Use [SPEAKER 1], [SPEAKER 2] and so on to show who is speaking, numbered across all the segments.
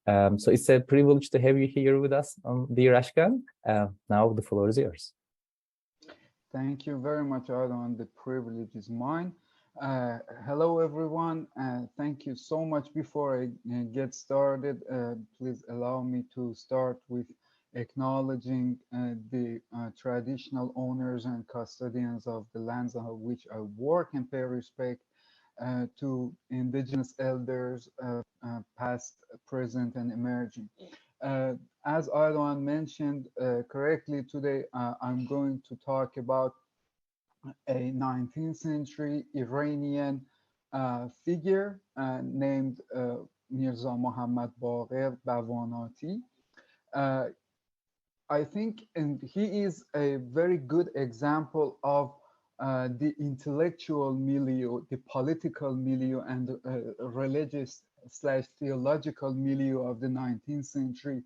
[SPEAKER 1] So it's a privilege to have you here with us, dear Ashkan. Now the floor is yours.
[SPEAKER 2] Thank you very much, Adam. The privilege is mine. Hello, everyone. Thank you so much. Before I get started, please allow me to start with acknowledging the traditional owners and custodians of the lands on which I work, and pay respect to indigenous elders, past, present, and emerging. Uh, as Aydoğan mentioned correctly today, I'm going to talk about a 19th century Iranian figure named Mirza Muhammad Baqir Bawanati. Uh, I think, and he is a very good example of the intellectual milieu, the political milieu, and religious slash theological milieu of the 19th century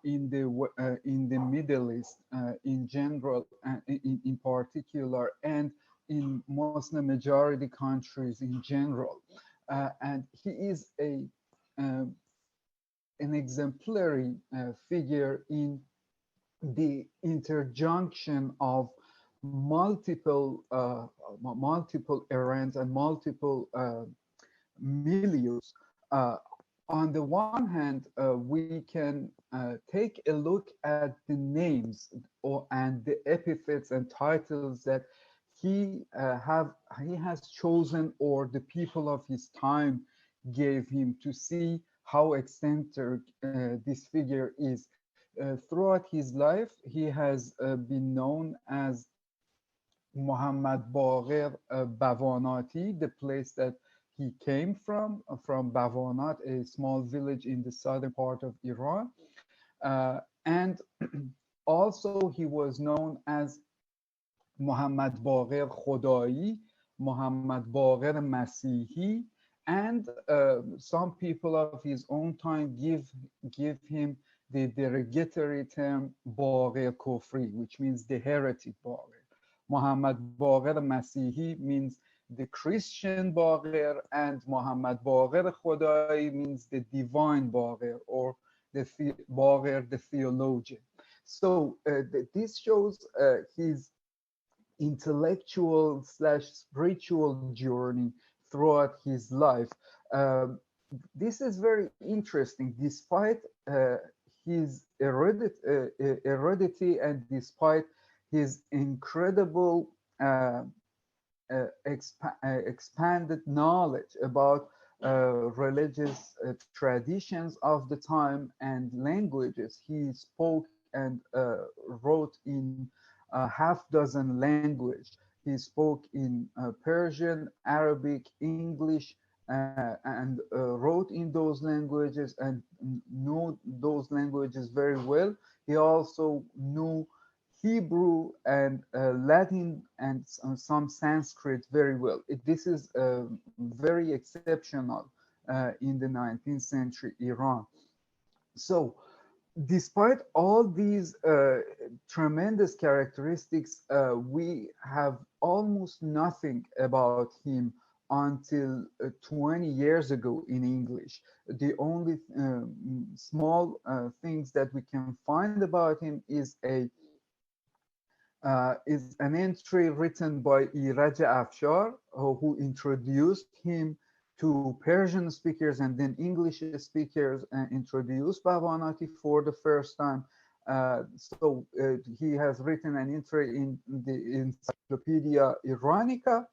[SPEAKER 2] in the Middle East in general, in particular, and in Muslim majority countries in general. And he is uh, an exemplary figure in the interjunction of multiple errands and multiple milieux. Uh, on the one hand, we can take a look at the names and the epithets and titles that he has chosen, or the people of his time gave him, to see how eccentric this figure is. Throughout his life, he has been known as Muhammad Baqir Bawanati, the place that he came from Bawanat, a small village in the southern part of Iran. And also he was known as Muhammad Baqir Khodai, Muhammad Baqir Masihi, and some people of his own time give him the derogatory term Baqir Kufri, which means the heretic Baqir. Muhammad Baqir Masihi means the Christian Baqir, and Muhammad Baqir Khodai means the divine Baqir, or the Baqir, the theologian. So this shows his intellectual slash spiritual journey throughout his life. Um, this is very interesting. Despite his heredity, and despite his incredible expanded knowledge about religious traditions of the time and languages, he spoke and wrote in a half dozen language. He spoke in Persian, Arabic, English, and wrote in those languages and knew those languages very well. He also knew Hebrew and Latin and some Sanskrit very well. This is very exceptional in the 19th century Iran. So, despite all these tremendous characteristics, we have almost nothing about him until 20 years ago in English. The only small things that we can find about him is an entry written by Iraj Afshar, who introduced him to Persian speakers, and then English speakers introduced Bawanati for the first time. He has written an entry in the Encyclopedia Iranica.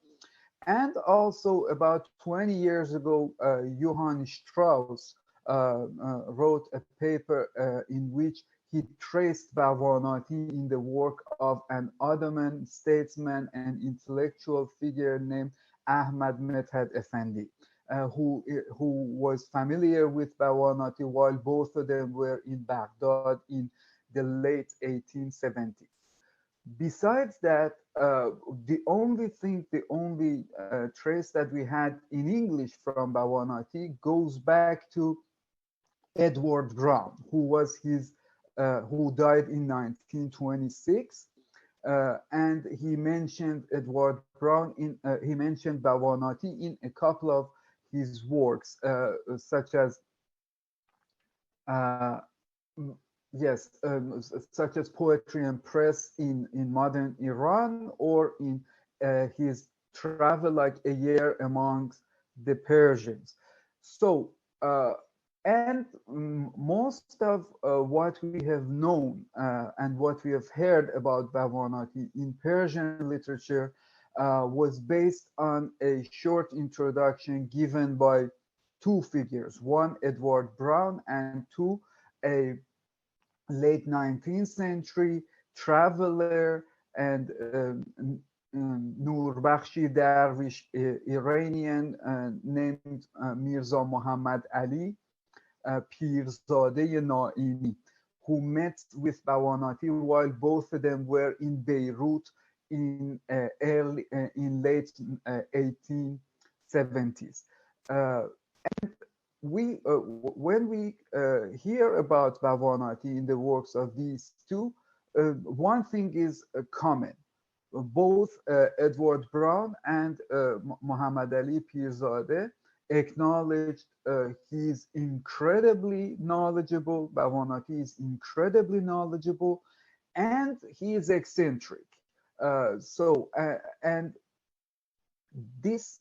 [SPEAKER 2] And also about 20 years ago, Johann Strauss wrote a paper in which he traced Bawanati in the work of an Ottoman statesman and intellectual figure named Ahmad Medhed Effendi, who was familiar with Bawanati while both of them were in Baghdad in the late 1870s. Besides that, the only trace that we had in English from Bawanati goes back to Edward Brown, who died in 1926, and he mentioned Edward Brown he mentioned Bawanati in a couple of his works, such as Uh, yes, such as poetry and press in modern Iran, or in his travel like a year amongst the Persians. So, and most of what we have known and what we have heard about Bawanati in Persian literature was based on a short introduction given by two figures, one Edward Brown and two a late 19th century traveler and Nurbakhshi Darwish Iranian named Mirza Muhammad Ali Pirzadeh Naimi, who met with Bawanati while both of them were in Beirut in late 1870s. When we hear about Bawanati in the works of these two, one thing is common. Both Edward Brown and Muhammad Ali Pirzadeh acknowledged he's incredibly knowledgeable. Bawanati is incredibly knowledgeable, and he is eccentric. And this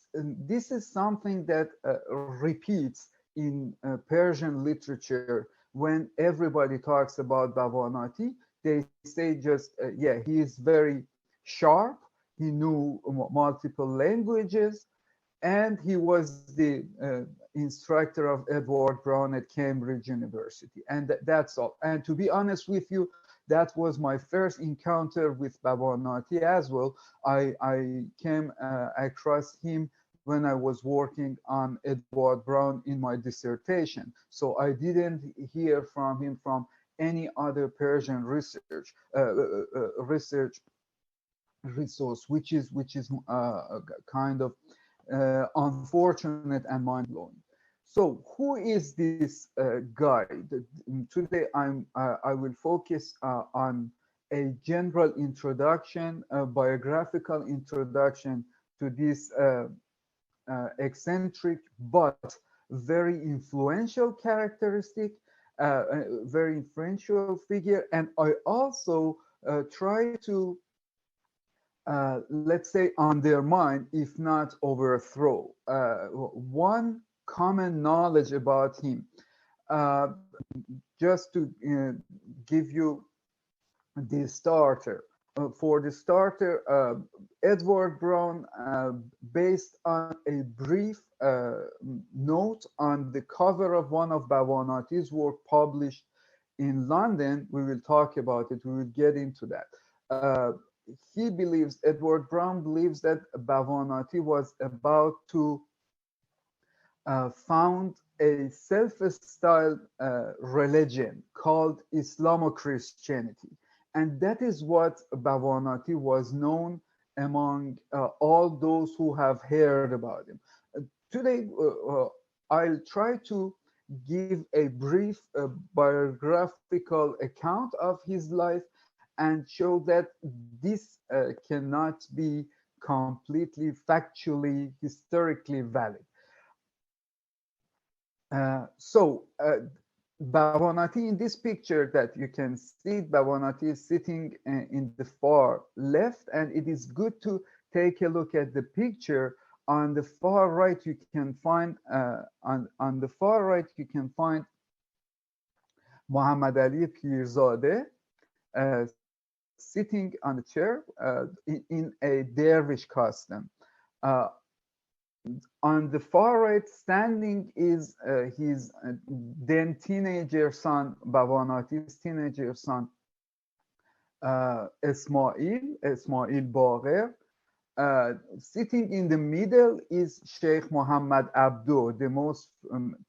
[SPEAKER 2] is something that repeats in Persian literature. When everybody talks about Bawanati, they say just yeah, he is very sharp. He knew multiple languages, and he was the instructor of Edward Brown at Cambridge University, and that's all. And to be honest with you, that was my first encounter with Bawanati as well. I came across him when I was working on Edward Brown in my dissertation. So I didn't hear from him from any other Persian research resource, which is kind of unfortunate and mind blowing. So, who is this guy? Today, I will focus on a general introduction, a biographical introduction to this eccentric but very influential characteristic, very influential figure, and I also try to let's say, undermine, if not overthrow, one common knowledge about him. Uh, just to give you the starter. For the starter, Edward Brown, based on a brief note on the cover of one of Bawanati's work published in London, we will talk about it, we will get into that. He believes, Edward Brown believes that Bawanati was about to found a self-styled religion called Islamo-Christianity. And that is what Bawanati was known among all those who have heard about him. Today, I'll try to give a brief biographical account of his life and show that this cannot be completely factually, historically valid. Bawanati, in this picture that you can see, Bawanati is sitting in the far left, and it is good to take a look at the picture. On the far right, you can find on the far right you can find Muhammad Ali Pirzadeh sitting on the chair in a dervish costume. On the far right, standing is his then teenager son, Bawanati's teenager son, Ismail Baqir. Sitting in the middle is Sheikh Muhammad Abdo, the most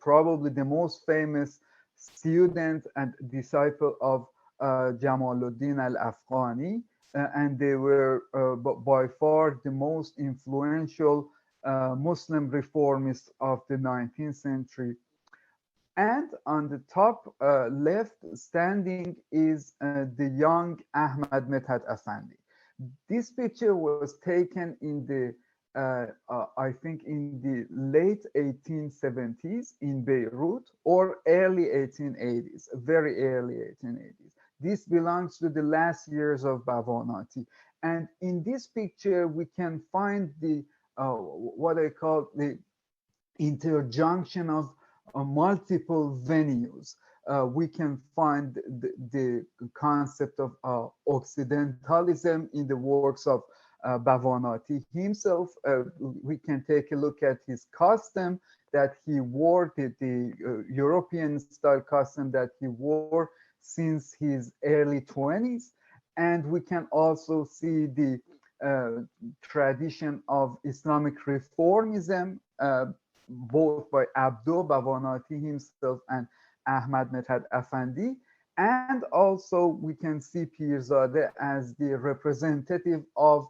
[SPEAKER 2] probably the most famous student and disciple of Jamaluddin al-Afghani, and they were by far the most influential Muslim reformists of the 19th century. And on the top left standing is the young Ahmad Medhat Afandi. This picture was taken in the I think in the late 1870s in Beirut or early 1880s, very early 1880s. This belongs to the last years of Bawanati. And in this picture, we can find the what I call the interjunction of multiple venues. We can find the concept of Occidentalism in the works of Bavanati himself. We can take a look at his costume that he wore, the European style costume that he wore since his early 20s. And we can also see the tradition of Islamic reformism, both by Abdo Bawanati himself and Ahmad Medhat Afandi. And also we can see Pirzadeh as the representative of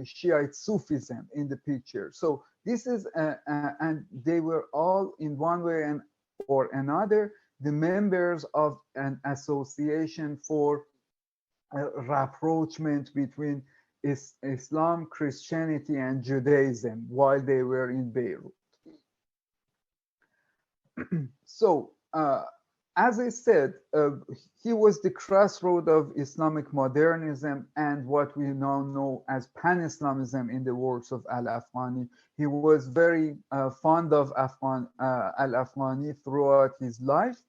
[SPEAKER 2] Shiite Sufism in the picture. So this is, and they were all in one way and or another the members of an association for rapprochement between Islam, Christianity, and Judaism while they were in Beirut. So, as I said, he was the crossroad of Islamic modernism and what we now know as pan-Islamism in the works of Al-Afghani. He was very fond of Al-Afghani throughout his life.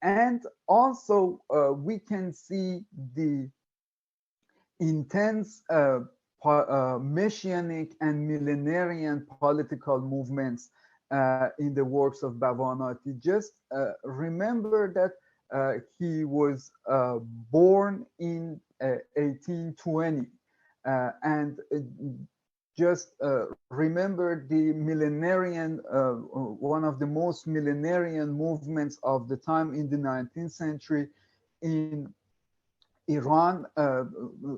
[SPEAKER 2] And also, we can see the intense messianic and millenarian political movements in the works of Bawanati. Just remember that he was born in 1820 and just remember the millenarian, one of the most millenarian movements of the time in the 19th century in Iran,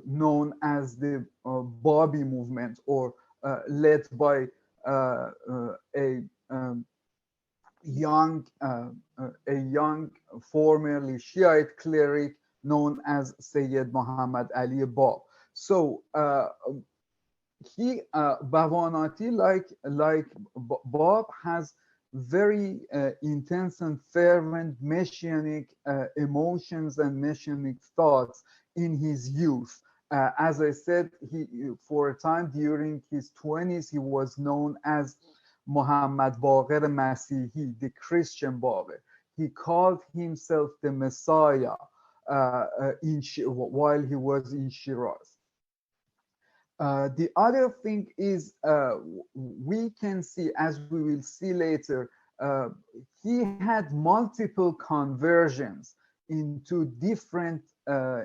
[SPEAKER 2] known as the Babi movement, or led by a young formerly Shiite cleric known as Sayyid Muhammad Ali Bab. So Bawanati, like Bab, has very intense and fervent messianic emotions and messianic thoughts in his youth. As I said, for a time during his 20s, he was known as Muhammad Baqir Masihi, the Christian Baqir. He called himself the Messiah while he was in Shiraz. The other thing is we can see, as we will see later, he had multiple conversions into different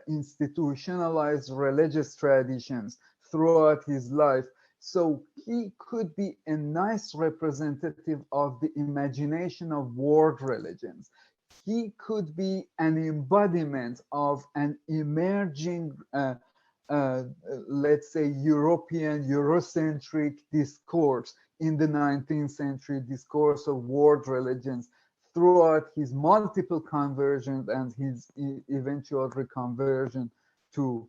[SPEAKER 2] institutionalized religious traditions throughout his life. So he could be a nice representative of the imagination of world religions. He could be an embodiment of an emerging let's say European, Eurocentric discourse in the 19th century, discourse of world religions throughout his multiple conversions and his eventual reconversion to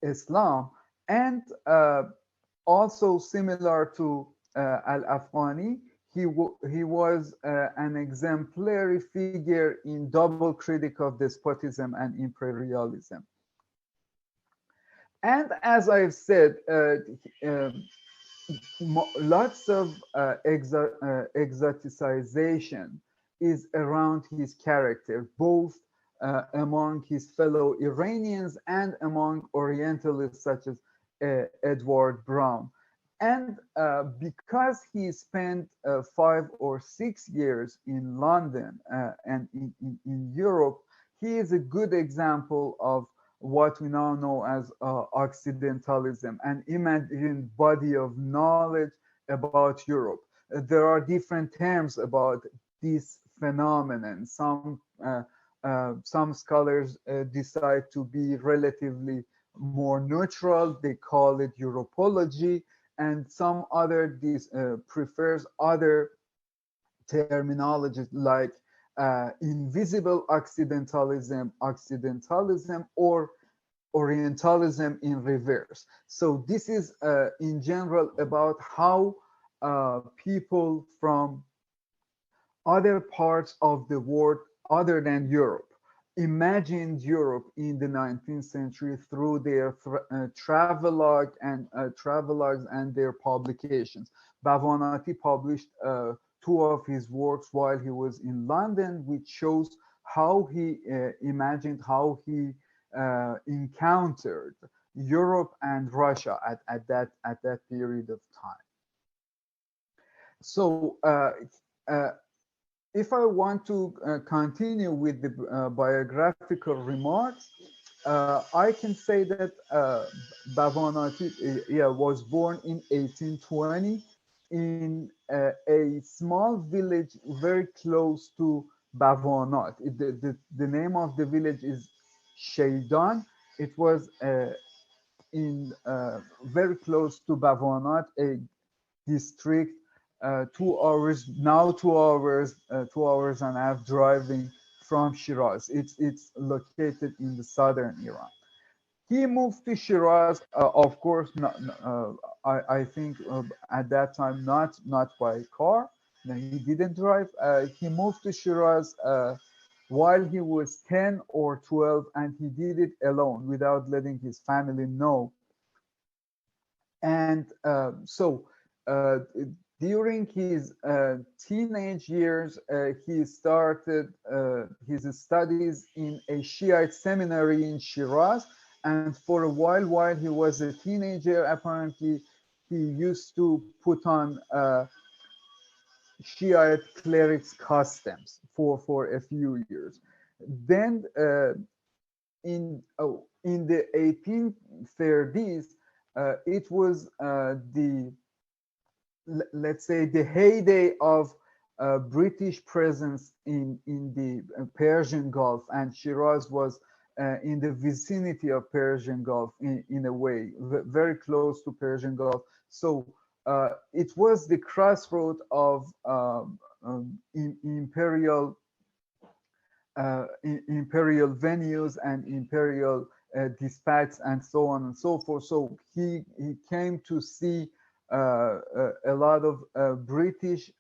[SPEAKER 2] Islam. And also similar to Al-Afghani, he was an exemplary figure in double critic of despotism and imperialism. And as I've said, lots of exoticization is around his character, both among his fellow Iranians and among Orientalists such as Edward Brown. And because he spent 5 or 6 years in London and in Europe, he is a good example of what we now know as Occidentalism, an imagined body of knowledge about Europe. There are different terms about this phenomenon. Some scholars decide to be relatively more neutral. They call it Europology, and some other prefers other terminologies like invisible Occidentalism, or Orientalism in reverse. So this is in general about how people from other parts of the world other than Europe imagined Europe in the 19th century through their travelogues and their publications. Bawanati published two of his works while he was in London, which shows how he imagined, how he encountered Europe and Russia at that period of time. So uh, if I want to continue with the biographical remarks, I can say that Bavanati was born in 1820 in a small village very close to Bavanat. The name of the village is Sheidan. It was in very close to Bavanat, a district 2 hours now 2 hours and a half driving from Shiraz. It's located in the southern Iran. He moved to Shiraz, of course, I think at that time not by car. No, he didn't drive. He moved to Shiraz while he was 10 or 12, and he did it alone without letting his family know. And so uh, during his teenage years, he started his studies in a Shiite seminary in Shiraz. And for a while he was a teenager, apparently he used to put on Shiite clerics' customs for a few years. Then in the 1830s, it was the let's say the heyday of British presence in the Persian Gulf, and Shiraz was in the vicinity of Persian Gulf in a way, very close to Persian Gulf. So it was the crossroad of imperial venues and imperial dispatches and so on and so forth. So he came to see a lot of British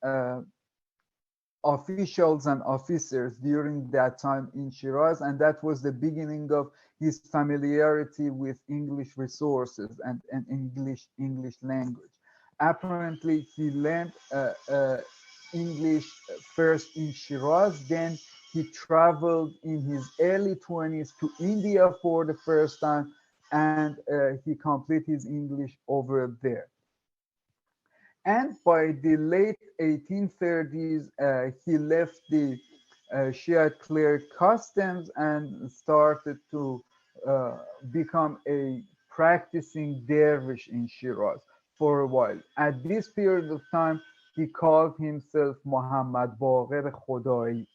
[SPEAKER 2] officials and officers during that time in Shiraz, and that was the beginning of his familiarity with English resources and English language. Apparently, he learned English first in Shiraz, then he traveled in his early 20s to India for the first time, and he completed his English over there. And by the late 1830s, he left the Shiite cleric customs and started to become a practicing dervish in Shiraz for a while. At this period of time, he called himself Muhammad Baqir Khodai,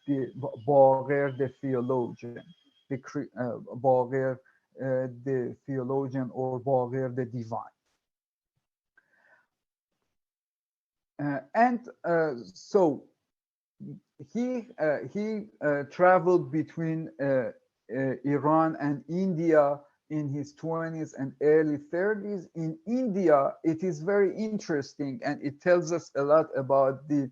[SPEAKER 2] the Baqir the theologian, Baqir the theologian, or Baqir the divine. And so he traveled between Iran and India in his 20s and early 30s. In India, it is very interesting, and it tells us a lot about the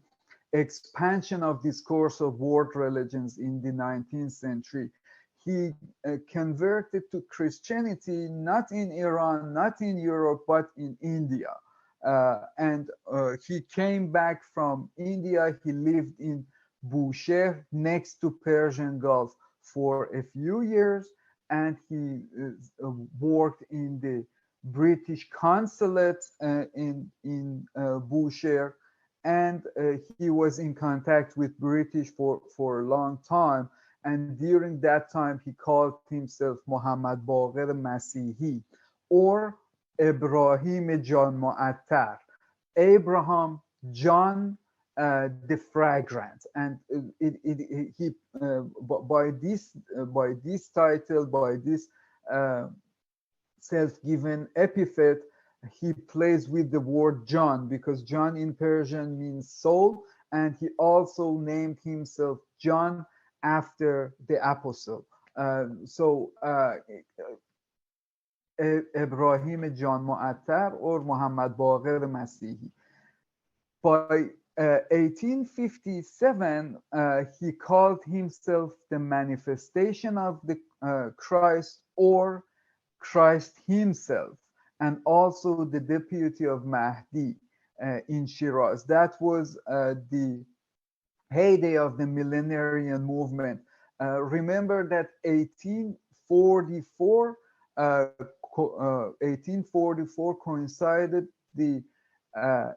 [SPEAKER 2] expansion of discourse of world religions in the 19th century. He converted to Christianity not in Iran, not in Europe, but in India. And he came back from India. He lived in Bushehr next to Persian Gulf for a few years, and he worked in the British consulate in Bushehr, and he was in contact with British for a long time. And during that time, he called himself Muhammad Baqir Masihi, or Ibrahim John Mu'attar, Abraham John the Fragrant. And he by this title, by this self-given epithet, he plays with the word John, because John in Persian means soul, and he also named himself John after the apostle So Ibrahim John Mu'attar or Muhammad Baqir Masihi. By 1857, he called himself the manifestation of the Christ or Christ himself, and also the deputy of Mahdi in Shiraz. That was the heyday of the millenarian movement. Remember that 1844 coincided the uh,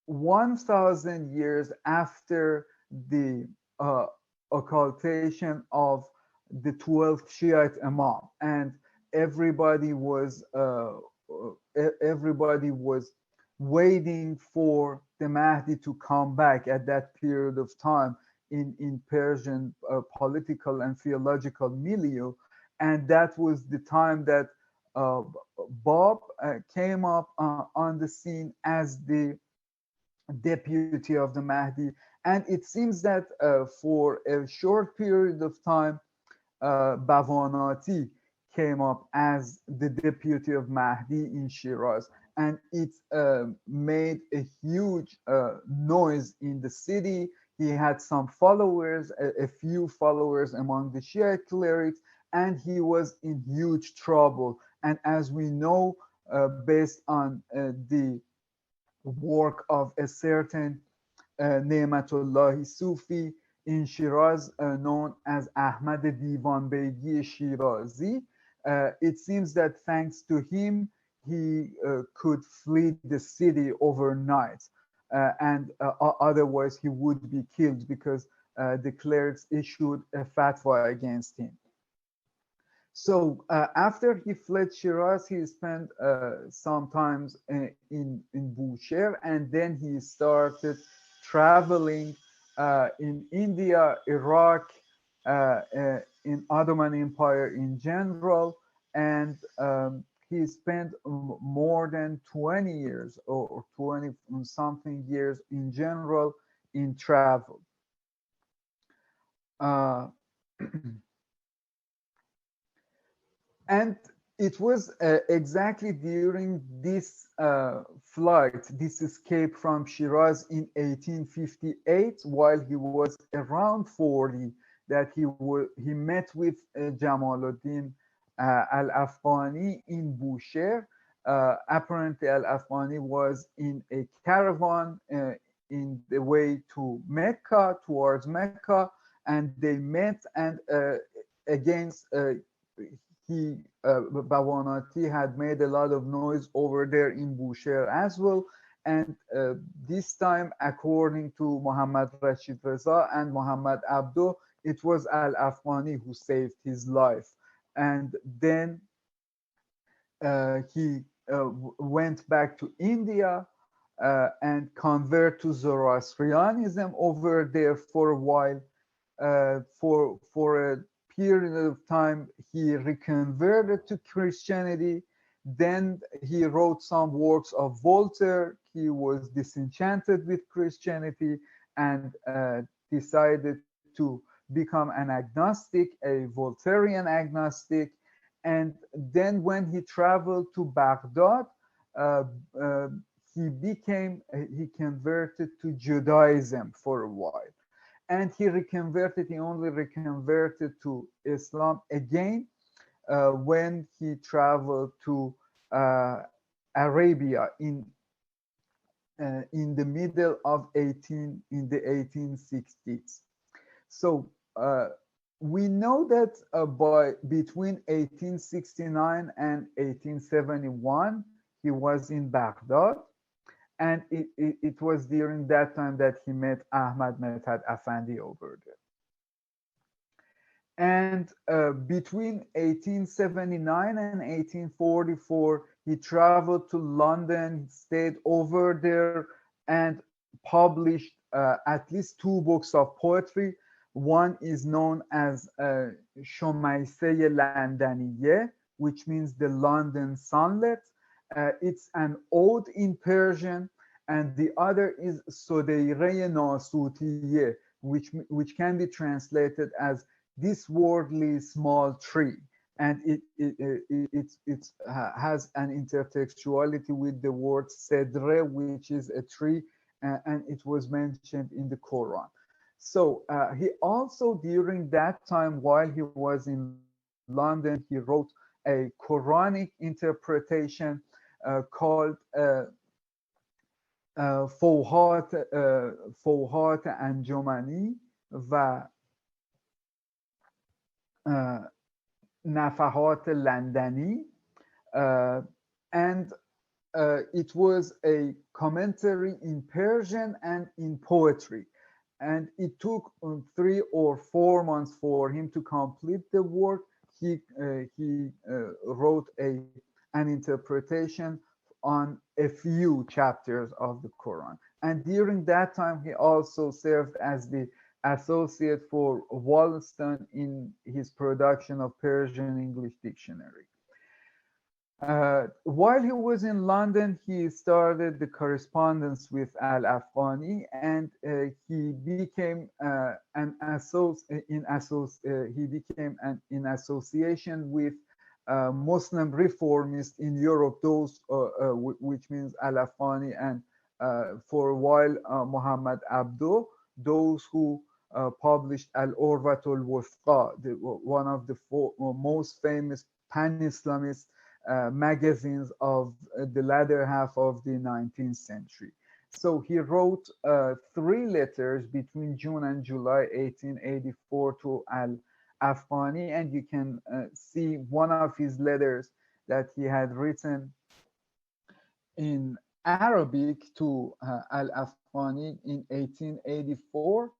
[SPEAKER 2] 1000 years after the uh, occultation of the 12th Shiite Imam, and everybody was waiting for the Mahdi to come back at that period of time in Persian political and theological milieu, and that was the time that uh, Bob came up on the scene as the deputy of the Mahdi. And it seems that for a short period of time, Bawanati came up as the deputy of Mahdi in Shiraz, and it made a huge noise in the city. He had some followers, a few followers among the Shia clerics, and he was in huge trouble. And as we know, based on the work of a certain Ne'matullahi Sufi in Shiraz, known as Ahmad Divan Begi Shirazi. It seems that thanks to him, he could flee the city overnight, and otherwise he would be killed because the clerics issued a fatwa against him. So after he fled Shiraz, he spent some times in Bushehr, and then he started traveling in India, Iraq, in Ottoman Empire in general, and he spent more than 20 years or 20 something years in general in travel. Uh, And it was exactly during this flight, this escape from Shiraz in 1858, while he was around 40, that he met with Jamaluddin al-Afghani in Bushehr. Apparently, al-Afghani was in a caravan in the way to Mecca, towards Mecca, and they met, and against Bawanati had made a lot of noise over there in Bushehr as well. And this time, according to Muhammad Rashid Reza and Muhammad Abdo, it was Al-Afghani who saved his life. And then he went back to India and convert to Zoroastrianism over there for a while. For a period of time, he reconverted to Christianity. Then he wrote some works of Voltaire. He was disenchanted with Christianity and decided to become an agnostic, a Voltairean agnostic. And then when he traveled to Baghdad, uh, uh, he converted to Judaism for a while, and he only reconverted to Islam again when he traveled to uh, Arabia in the middle of 1860s. So we know that by between 1869 and 1871 he was in Baghdad, and it was during that time that he met Ahmad Medhat Afandi over there. And between 1879 and 1844, he traveled to London, stayed over there, and published at least two books of poetry. One is known as Shomaiseh Landaniye, which means the London sunlet. It's an ode in Persian, and the other is Sodeire Nasutiye, which can be translated as this worldly small tree, and it has an intertextuality with the word sedre, which is a tree, and it was mentioned in the Quran. So he also, during that time, while he was in London, he wrote a Quranic interpretation called فوحات انجمنی و نفحات لندنی, uh, and it was a commentary in Persian and in poetry. And it took 3 or 4 months for him to complete the work. He wrote an interpretation on a few chapters of the Quran. And during that time, he also served as the associate for Wollaston in his production of Persian English dictionary. While he was in London, he started the correspondence with Al-Afghani, and he became in association with Muslim reformists in Europe, those which means Al-Afghani, and for a while Muhammad Abdo, those who published Al-Urwatul Wuthqa, one of the most famous pan-Islamist magazines of the latter half of the 19th century. So he wrote 3 letters between June and July 1884 to Al-Afghani, and you can see one of his letters that he had written in Arabic to Al-Afghani in 1884.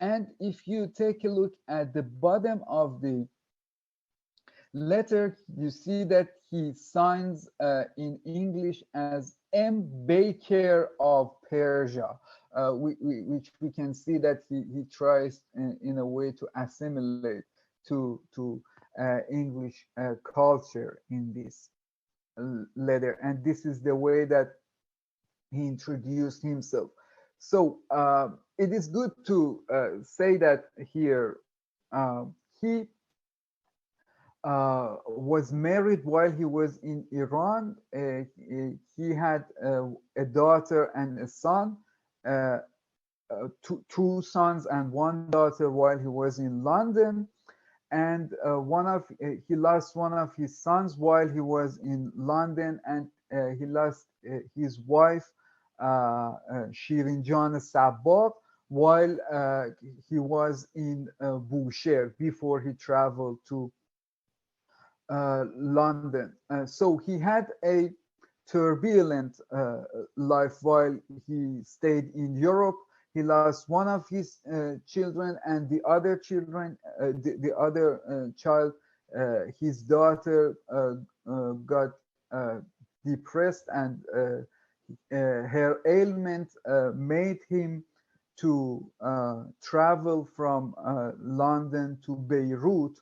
[SPEAKER 2] And if you take a look at the bottom of the letter, you see that he signs in English as M. Baqir of Persia, which we can see that he tries in a way to assimilate to English culture in this letter. And this is the way that he introduced himself. So it is good to say that here he was married while he was in Iran. He had a daughter and a son, two sons and one daughter while he was in London. And he lost one of his sons while he was in London, and he lost his wife, Shirin Jan Sabbagh, while he was in Bushehr before he traveled to London. So he had a turbulent life while he stayed in Europe. He lost one of his children, and the other child, his daughter, got depressed, and her ailment made him to travel from London to Beirut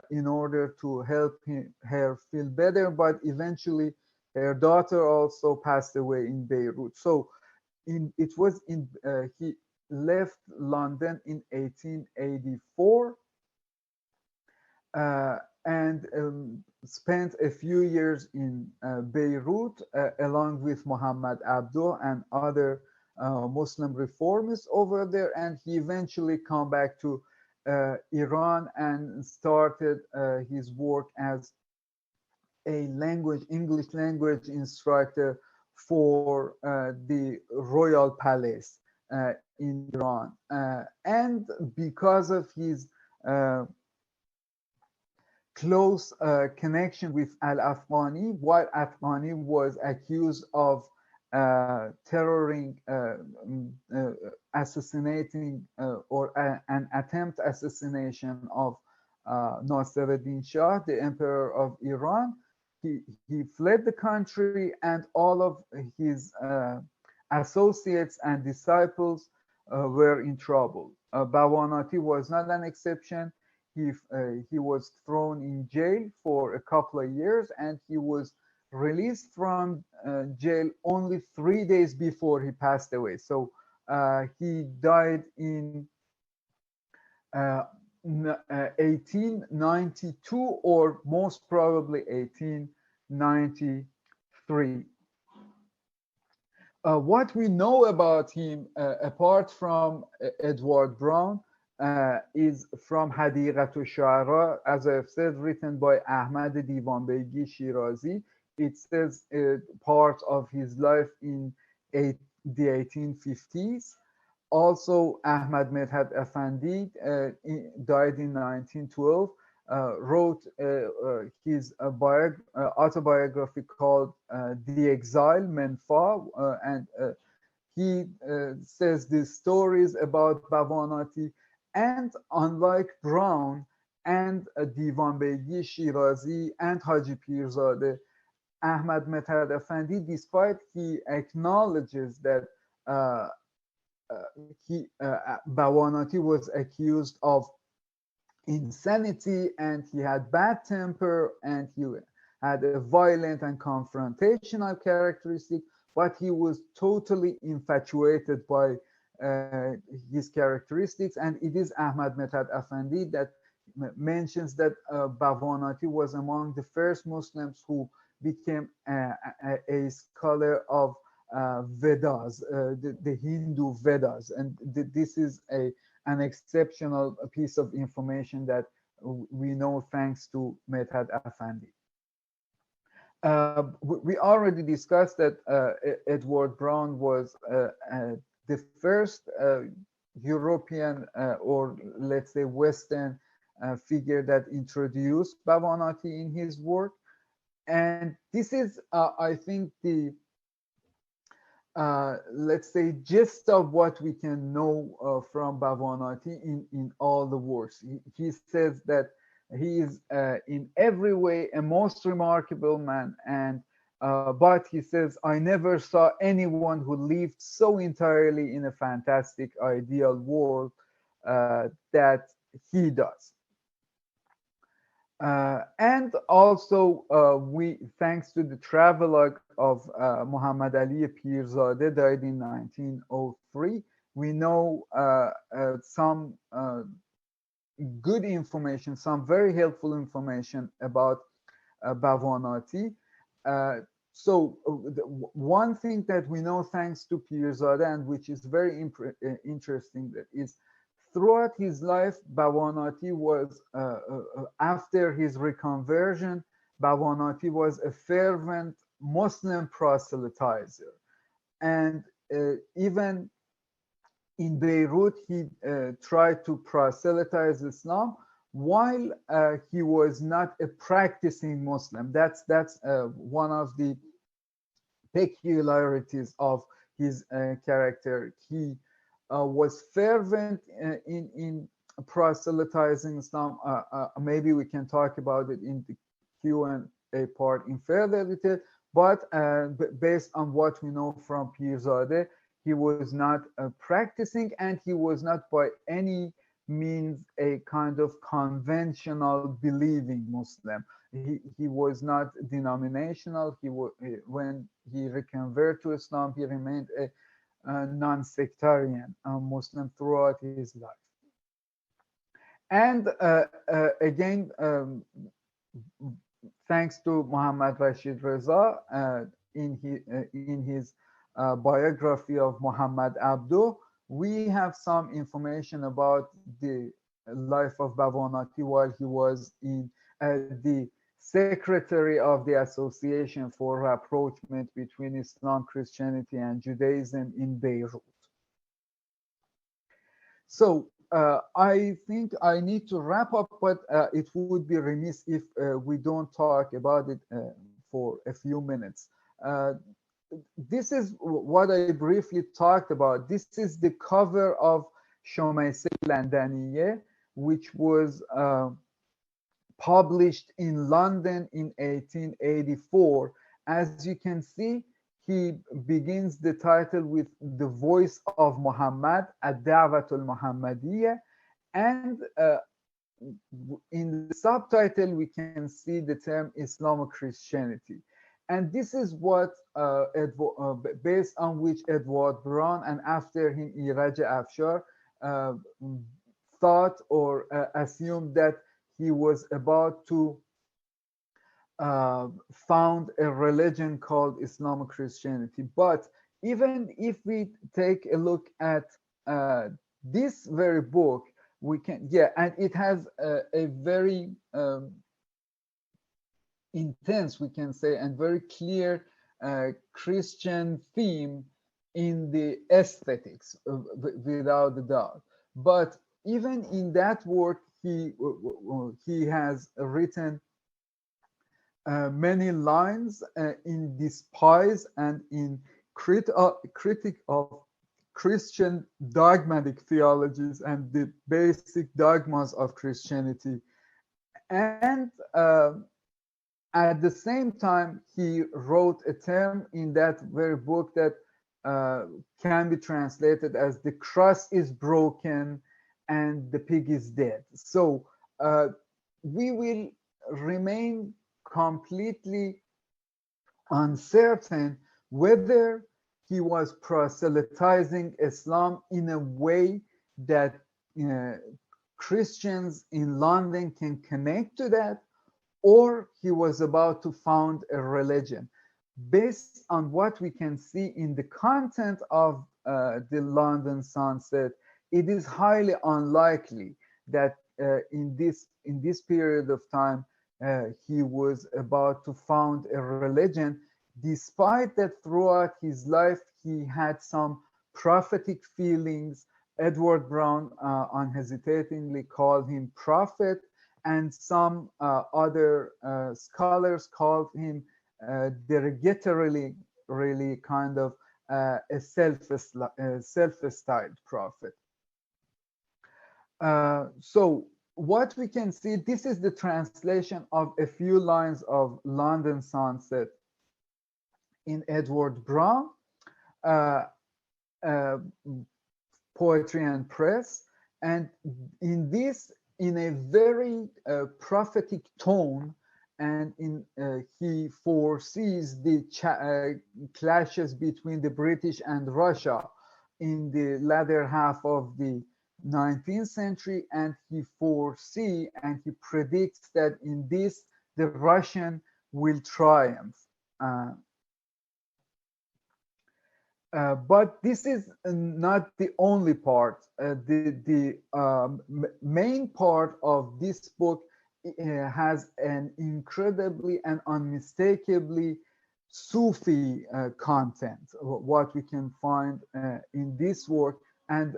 [SPEAKER 2] in order to help her feel better. But eventually, her daughter also passed away in Beirut. So he left London in 1884 and spent a few years in Beirut along with Muhammad Abdo and other Muslim reformists over there. And he eventually come back to Iran and started his work as a English language instructor for the Royal Palace in Iran. And because of his close connection with Al-Afghani, while Afghani was accused of assassinating or an attempt assassination of Nasiruddin Shah, the Emperor of Iran, he fled the country, and all of his associates and disciples were in trouble. Bawanati was not an exception. He was thrown in jail for a couple of years, and he was released from jail only 3 days before he passed away. So he died in 1892 or most probably 1893. What we know about him, apart from Edward Brown, is from Hadiqat al-Shu'ara, as I've said, written by Ahmad Divanbegi Shirazi. It says part of his life in the 1850s. Also, Ahmad Medhat Effendi died in 1912, wrote his autobiography called The Exile, Menfa, and he says these stories about Bawanati. And unlike Brown and Divanbegi Shirazi and Haji Pirzadeh, Ahmad Medhat Effendi, despite he acknowledges that uh, Bawanati was accused of insanity and he had bad temper and he had a violent and confrontational characteristic, but he was totally infatuated by his characteristics. And it is Ahmad Medhat Effendi that mentions that Bawanati was among the first Muslims who became a scholar of Vedas, the Hindu Vedas, and this is an exceptional piece of information that we know thanks to Medhat Effendi. We already discussed that Edward Brown was the first European or let's say Western figure that introduced Bawanati in his work. And this is, I think, the let's say gist of what we can know from Bawanati in all the works. He says that he is in every way a most remarkable man, and but he says, I never saw anyone who lived so entirely in a fantastic ideal world that he does. And also, thanks to the travelogue of Muhammad Ali Pirzadeh, died in 1903, we know some good information, some very helpful information about Bawanati. One thing that we know thanks to Pirzadeh, and which is very interesting, that is throughout his life, Bawanati was, after his reconversion, Bawanati was a fervent Muslim proselytizer. And even in Beirut, he tried to proselytize Islam while he was not a practicing Muslim. That's one of the peculiarities of his character. He was fervent in proselytizing Islam. Maybe we can talk about it in the Q&A part in further detail, but based on what we know from Pirzadeh, he was not practicing, and he was not by any means a kind of conventional believing Muslim. He was not denominational. When he reconverted to Islam, he remained a non-sectarian Muslim throughout his life. And again, thanks to Muhammad Rashid Reza in his biography of Muhammad Abduh, we have some information about the life of Bawanati while he was in the secretary of the Association for Rapprochement between Islam, Christianity, and Judaism in Beirut. So I think I need to wrap up, but it would be remiss if we don't talk about it for a few minutes. This is what I briefly talked about. This is the cover of Shomaise Landaniye, which was published in London in 1884. As you can see, he begins the title with the voice of Muhammad, Ad-Da'wat al-Muhammadiyya, and in the subtitle we can see the term Islamo-Christianity. And this is what, based on which Edward Brown and after him Iraj Afshar thought or assumed that he was about to found a religion called Islamic Christianity. But even if we take a look at this very book, we can, yeah, and it has a very intense, we can say, and very clear Christian theme in the aesthetics, without a doubt. But even in that work, he has written many lines in despise and in critic of Christian dogmatic theologies and the basic dogmas of Christianity. And at the same time, he wrote a term in that very book that can be translated as the cross is broken and the pig is dead. So we will remain completely uncertain whether he was proselytizing Islam in a way that Christians in London can connect to that, or he was about to found a religion. Based on what we can see in the content of the London Sunset, it is highly unlikely that in this period of time he was about to found a religion, despite that throughout his life he had some prophetic feelings. Edward Brown unhesitatingly called him prophet, and some other scholars called him derogatorily, really kind of a self-styled prophet. So what we can see, this is the translation of a few lines of London Sunset in Edward Brown, Poetry and Press. And in this, in a very prophetic tone, and he foresees the clashes between the British and Russia in the latter half of the 19th century, and he foresees and he predicts that in this the Russian will triumph. But this is not the only part. The main part of this book has an incredibly and unmistakably Sufi content, what we can find in this work. And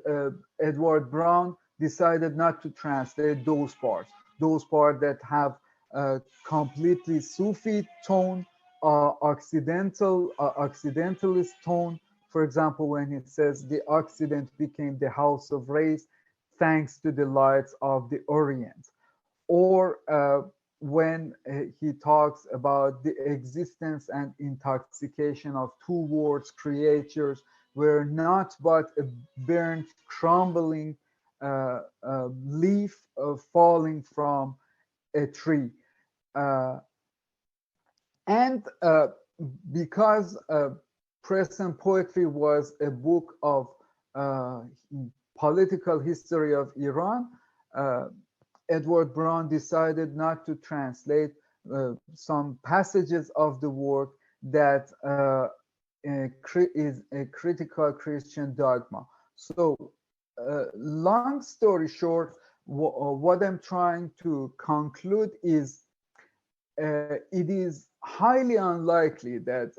[SPEAKER 2] Edward Brown decided not to translate those parts that have a completely Sufi tone, Occidentalist tone. For example, when it says the Occident became the house of rays thanks to the lights of the Orient, or when he talks about the existence and intoxication of two words, creatures, were not but a burnt, crumbling leaf falling from a tree. And because Press and Poetry was a book of political history of Iran, Edward Brown decided not to translate some passages of the work that is a critical Christian dogma. So, long story short, what I'm trying to conclude is it is highly unlikely that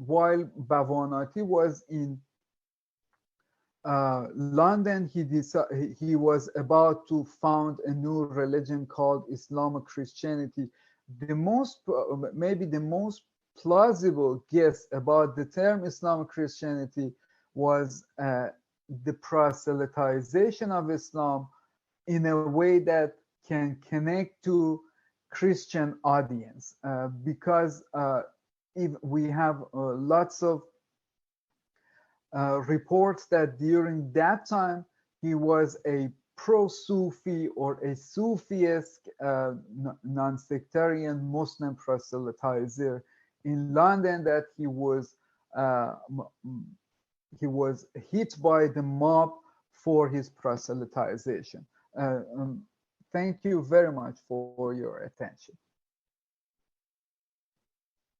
[SPEAKER 2] while Bawanati was in London, he was about to found a new religion called Islamic Christianity. Maybe the most plausible guess about the term Islamic Christianity was the proselytization of Islam in a way that can connect to Christian audience, because if we have lots of reports that during that time he was a pro-Sufi or a Sufi-esque non-sectarian Muslim proselytizer in London, that he was hit by the mob for his proselytization. Thank you very much for your attention.